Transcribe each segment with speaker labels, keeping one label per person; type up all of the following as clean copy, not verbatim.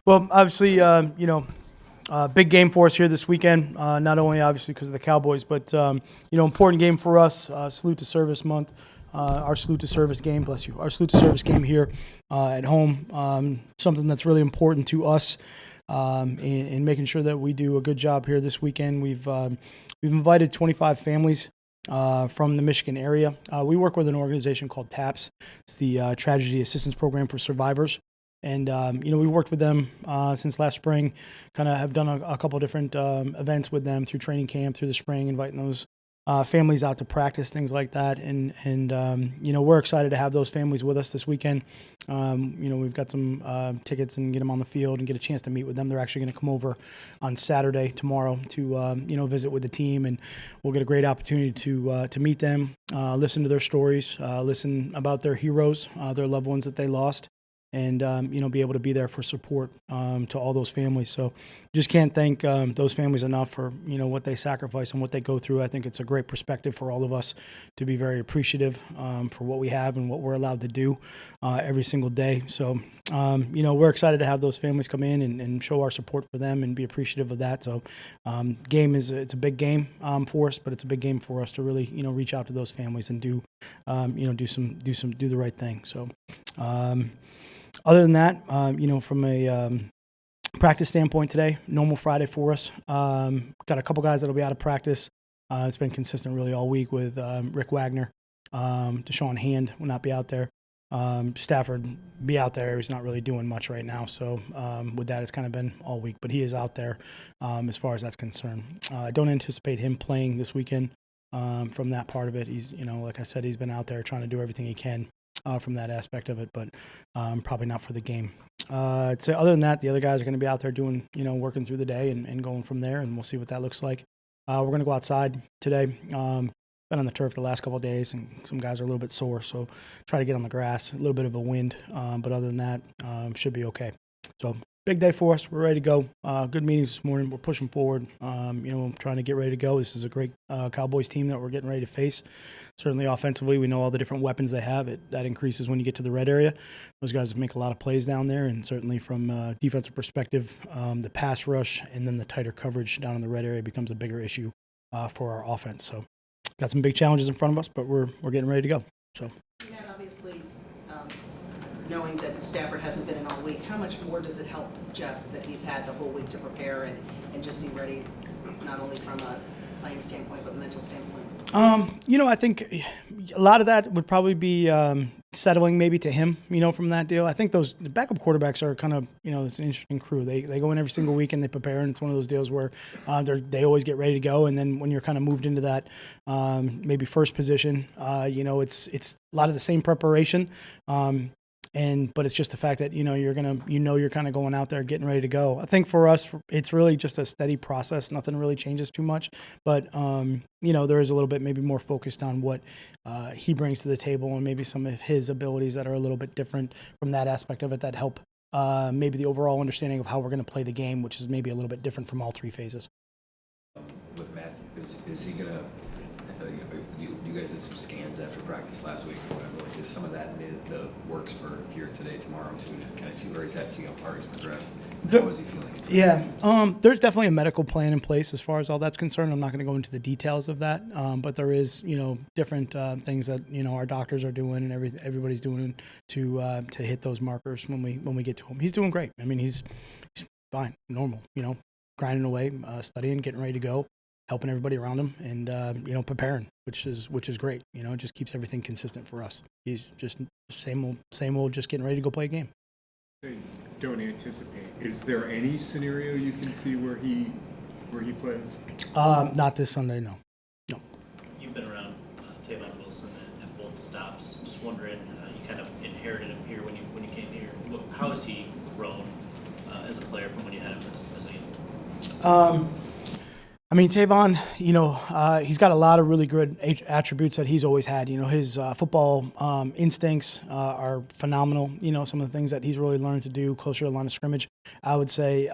Speaker 1: Well, obviously, big game for us here this weekend. Not only obviously because of the Cowboys, but important game for us. Salute to Service Month. Our salute to service game, bless you. Our salute to service game here at home. Something that's really important to us, in making sure that we do a good job here this weekend. We've invited 25 families from the Michigan area. We work with an organization called TAPS. It's the Tragedy Assistance Program for Survivors. And, we worked with them since last spring, kind of have done a couple different events with them through training camp through the spring, inviting those families out to practice, things like that. And we're excited to have those families with us this weekend. We've got some tickets and get them on the field and get a chance to meet with them. They're actually going to come over on Saturday, tomorrow, to visit with the team, and we'll get a great opportunity to meet them, listen to their stories, listen about their heroes, their loved ones that they lost. And, be able to be there for support to all those families. So just can't thank those families enough for, what they sacrifice and what they go through. I think it's a great perspective for all of us to be very appreciative for what we have and what we're allowed to do every single day. So, we're excited to have those families come in and show our support for them and be appreciative of that. So it's a big game for us, but it's a big game for us to really, reach out to those families and do the right thing. So, other than that, from a practice standpoint today, normal Friday for us. Got a couple guys that'll be out of practice. It's been consistent really all week with Rick Wagner. Deshaun Hand will not be out there. Stafford be out there. He's not really doing much right now. So with that, it's kind of been all week. But he is out there as far as that's concerned. I don't anticipate him playing this weekend from that part of it. He's, like I said, he's been out there trying to do everything he can. From that aspect of it, but probably not for the game. I'd say other than that, the other guys are going to be out there doing, working through the day and going from there, and we'll see what that looks like. We're going to go outside today. Been on the turf the last couple of days, and some guys are a little bit sore, so try to get on the grass. A little bit of a wind, but other than that, should be okay. So big day for us. We're ready to go. Good meetings this morning. We're pushing forward. Trying to get ready to go. This is a great Cowboys team that we're getting ready to face. Certainly offensively, we know all the different weapons they have. That increases when you get to the red area. Those guys make a lot of plays down there, and certainly from a defensive perspective, the pass rush and then the tighter coverage down in the red area becomes a bigger issue for our offense. So got some big challenges in front of us, but we're getting ready to go. So.
Speaker 2: Yeah, obviously, knowing that Stafford hasn't been in all week, how much more does it help Jeff that he's had the whole week to prepare and just be ready, not only from a playing standpoint, but mental standpoint?
Speaker 1: I think a lot of that would probably be settling maybe to him, from that deal. I think the backup quarterbacks are kind of, it's an interesting crew. They go in every single week and they prepare, and it's one of those deals where they always get ready to go. And then when you're kind of moved into that maybe first position, it's a lot of the same preparation. But it's just the fact that, you're kind of going out there getting ready to go. I think for us, it's really just a steady process. Nothing really changes too much. But, there is a little bit maybe more focused on what he brings to the table and maybe some of his abilities that are a little bit different from that aspect of it that help maybe the overall understanding of how we're going to play the game, which is maybe a little bit different from all three phases.
Speaker 3: With Matthew, is he going to you guys did some scans after practice last week or whatever. Like, is some of that in the works for here today, tomorrow, too? Just kind of see where he's at, see how far he's progressed. How is he feeling?
Speaker 1: Yeah, there's definitely a medical plan in place as far as all that's concerned. I'm not going to go into the details of that, but there is, different things that our doctors are doing and everybody's doing to hit those markers when we get to him. He's doing great. I mean, he's fine, normal. Grinding away, studying, getting ready to go. Helping everybody around him and, preparing, which is great. It just keeps everything consistent for us. He's just same old, just getting ready to go play a game.
Speaker 4: Don't anticipate. Is there any scenario you can see where he plays?
Speaker 1: Not this Sunday, no.
Speaker 5: You've been around Tavon Wilson at both stops. Just wondering, you kind of inherited him here when you came here. How has he grown as a player from when you had him as a young?
Speaker 1: Tavon, he's got a lot of really good attributes that he's always had. His football instincts are phenomenal. Some of the things that he's really learned to do closer to the line of scrimmage. I would say,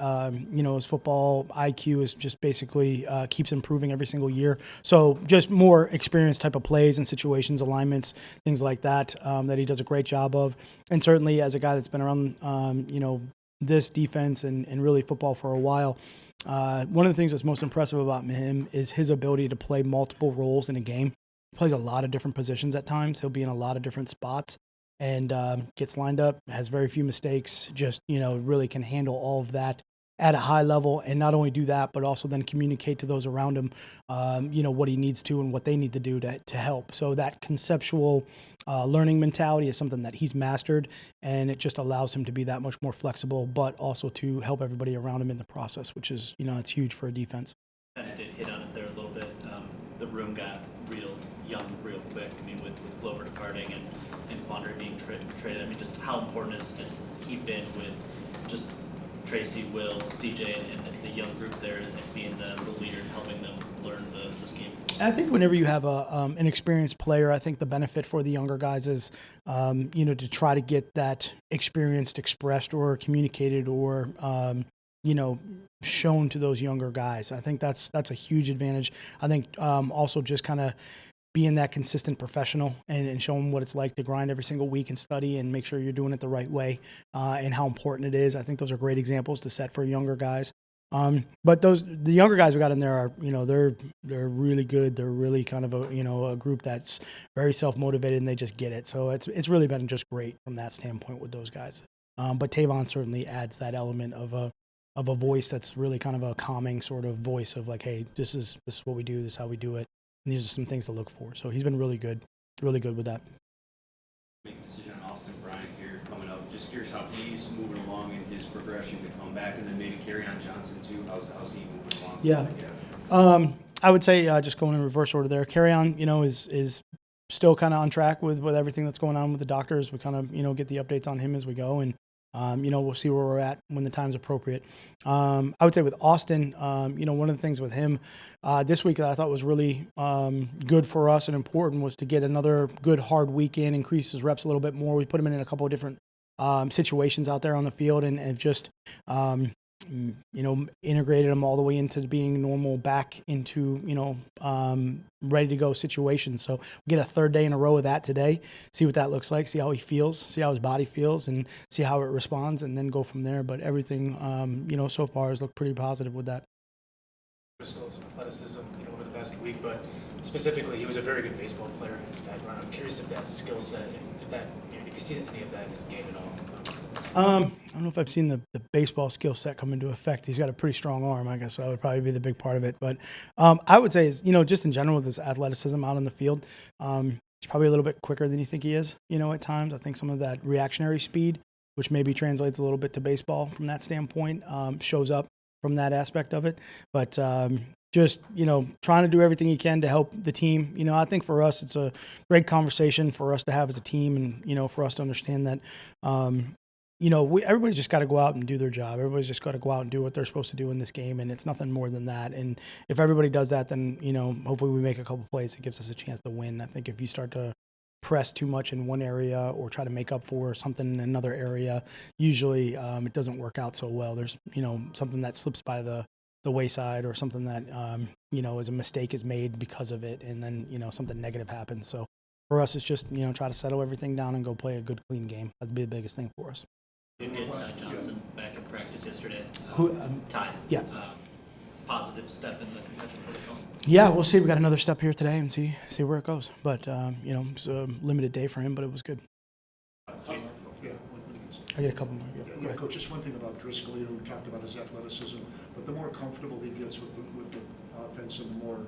Speaker 1: his football IQ is just basically keeps improving every single year. So just more experienced type of plays and situations, alignments, things like that, that he does a great job of. And certainly as a guy that's been around, this defense and really football for a while, one of the things that's most impressive about him is his ability to play multiple roles in a game. He plays a lot of different positions at times. He'll be in a lot of different spots and gets lined up, has very few mistakes, just, really can handle all of that at a high level, and not only do that, but also then communicate to those around him, what he needs to and what they need to do to help. So that conceptual learning mentality is something that he's mastered, and it just allows him to be that much more flexible, but also to help everybody around him in the process, which is, it's huge for a defense.
Speaker 5: Kind of did hit on it there a little bit. The room got real young real quick. I mean, with Glover departing and Quandary being traded, I mean, just how important has he been with just Tracy, Will, CJ, and the young group there, and being the leader and helping them learn the scheme?
Speaker 1: I think whenever you have an experienced player, I think the benefit for the younger guys is, to try to get that experience expressed or communicated or, shown to those younger guys. I think that's a huge advantage. I think also just kind of being that consistent professional and showing what it's like to grind every single week and study and make sure you're doing it the right way and how important it is. I think those are great examples to set for younger guys. But the younger guys we got in there are, they're really good. They're really kind of a group that's very self-motivated and they just get it. So it's really been just great from that standpoint with those guys. But Tavon certainly adds that element of a voice that's really kind of a calming sort of voice of like, hey, this is what we do. This is how we do it. And these are some things to look for. So he's been really good with that.
Speaker 6: Make a decision on Austin Bryant here coming up. Just curious how he's moving along in his progression to come back, and then maybe carry on Johnson too. How's he moving along?
Speaker 1: Yeah. I would say just going in reverse order there. Carry on, is still kind of on track with everything that's going on with the doctors. We kind of, get the updates on him as we go, and we'll see where we're at when the time's appropriate. I would say with Austin, one of the things with him this week that I thought was really good for us and important was to get another good hard week in, increase his reps a little bit more. We put him in a couple of different situations out there on the field and just, integrated him all the way into being normal back into, ready to go situations. So we get a third day in a row of that today, see what that looks like, see how he feels, see how his body feels, and see how it responds, and then go from there. But everything, so far has looked pretty positive with that.
Speaker 7: Driscoll's athleticism, over the past week, but specifically, he was a very good baseball player in his background. I'm curious if that skill set, if you see any of that in his game at all.
Speaker 1: I don't know if I've seen the baseball skill set come into effect. He's got a pretty strong arm, I guess. So that would probably be the big part of it. But I would say, just in general with his athleticism out on the field, he's probably a little bit quicker than you think he is, at times. I think some of that reactionary speed, which maybe translates a little bit to baseball from that standpoint, shows up from that aspect of it. But just, trying to do everything he can to help the team. I think for us, it's a great conversation for us to have as a team and, for us to understand that, everybody's just got to go out and do their job. Everybody's just got to go out and do what they're supposed to do in this game, and it's nothing more than that. And if everybody does that, then, hopefully we make a couple plays that gives us a chance to win. I think if you start to press too much in one area or try to make up for something in another area, usually it doesn't work out so well. There's, something that slips by the wayside, or something that, as a mistake is made because of it, and then, something negative happens. So for us, it's just, try to settle everything down and go play a good, clean game. That'd be the biggest thing for us.
Speaker 5: You get Ty Johnson back in practice yesterday.
Speaker 1: Who?
Speaker 5: Ty.
Speaker 1: Yeah.
Speaker 5: Positive step in the concussion protocol.
Speaker 1: Yeah, we'll see. We got another step here today and see where it goes. But it's a limited day for him, but it was good.
Speaker 8: Yeah,
Speaker 1: I get a couple more.
Speaker 8: yeah, Coach, just one thing about Driscoll, we talked about his athleticism, but the more comfortable he gets with the offense, and the more,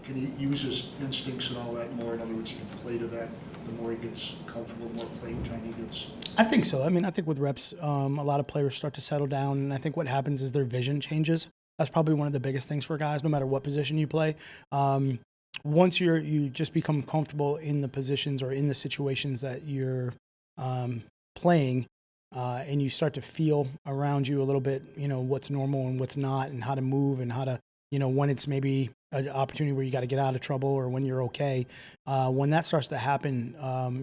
Speaker 8: can he use his instincts and all that more? In other words, he can play to that. The more he gets comfortable, the more playing time he gets.
Speaker 1: I think so. I mean, I think with reps, a lot of players start to settle down, and I think what happens is their vision changes. That's probably one of the biggest things for guys, no matter what position you play. Once you just become comfortable in the positions or in the situations that you're playing, and you start to feel around you a little bit, what's normal and what's not, and how to move, and how to, when it's maybe an opportunity where you got to get out of trouble, or when you're okay. When that starts to happen,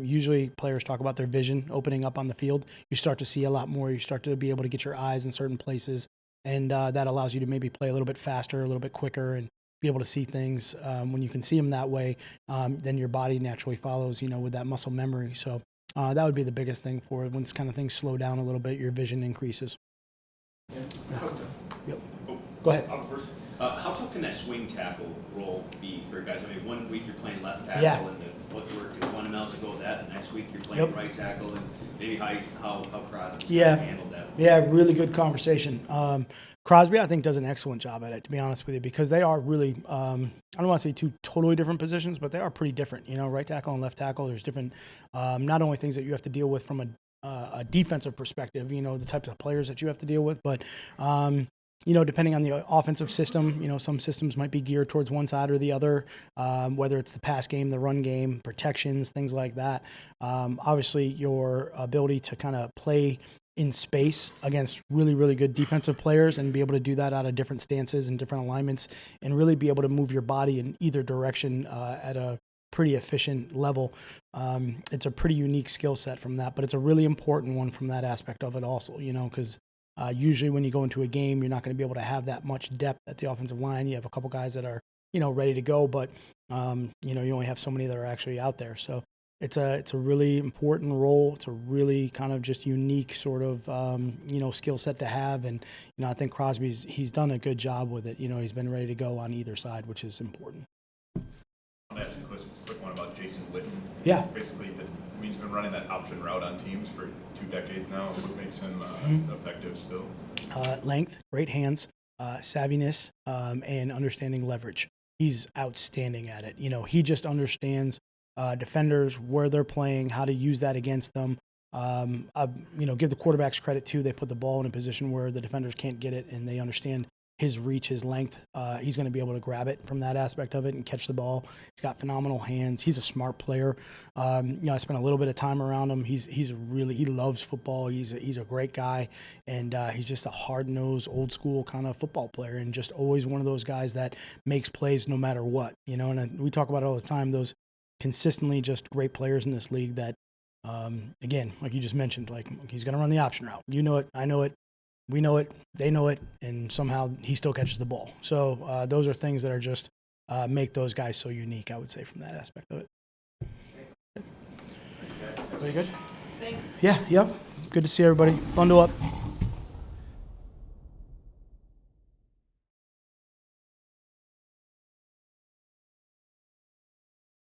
Speaker 1: usually players talk about their vision opening up on the field. You start to see a lot more. You start to be able to get your eyes in certain places, and that allows you to maybe play a little bit faster, a little bit quicker, and be able to see things. When you can see them that way, then your body naturally follows, with that muscle memory. So That would be the biggest thing for it. Once kind of things slow down a little bit, your vision increases. Yep. Go ahead.
Speaker 6: First, how tough can that swing tackle role be for guys? I mean, one week you're playing left tackle
Speaker 1: Yeah.
Speaker 6: and the footwork is 1 mile to go that. The next week you're playing
Speaker 1: Yep.
Speaker 6: right tackle, and maybe how Crosby's
Speaker 1: Yeah.
Speaker 6: handled that.
Speaker 1: Yeah, really good conversation. Crosby, I think, does an excellent job at it, to be honest with you, because they are really, I don't want to say two totally different positions, but they are pretty different. You know, right tackle and left tackle, there's different, not only things that you have to deal with from a defensive perspective, you know, the types of players that you have to deal with, but, you know, depending on the offensive system, you know, some systems might be geared towards one side or the other, whether it's the pass game, the run game, protections, things like that. Obviously, your ability to kind of play in space against really, really good defensive players and be able to do that out of different stances and different alignments and really be able to move your body in either direction at a pretty efficient level. It's a pretty unique skill set from that, but it's a really important one from that aspect of it also, you know, because usually when you go into a game, you're not going to be able to have that much depth at the offensive line. You have a couple guys that are, you know, ready to go, but, you know, you only have so many that are actually out there. So it's a really important role. It's a really kind of just unique sort of, you know, skill set to have. And, you know, I think he's done a good job with it. You know, he's been ready to go on either side, which is important.
Speaker 9: I'm going to ask you a quick one about Jason Witten.
Speaker 1: Yeah.
Speaker 9: Basically, he's been running that option route on teams for 2 decades now. What makes him effective still?
Speaker 1: Length, great hands, savviness, and understanding leverage. He's outstanding at it. You know, he just understands defenders, where they're playing, how to use that against them. You know, give the quarterbacks credit too. They put the ball in a position where the defenders can't get it, and they understand his reach, his length. He's going to be able to grab it from that aspect of it and catch the ball. He's got phenomenal hands. He's a smart player. You know, I spent a little bit of time around him. He loves football. He's a great guy, and he's just a hard-nosed, old-school kind of football player, and just always one of those guys that makes plays no matter what. You know, and we talk about it all the time. Those consistently just great players in this league that, again, like you just mentioned, like he's going to run the option route. You know it. I know it. We know it, they know it, and somehow he still catches the ball. So those are things that are just make those guys so unique, I would say, from that aspect of it. Very good?
Speaker 2: Thanks.
Speaker 1: Yeah, yep. Good to see everybody. Bundle up.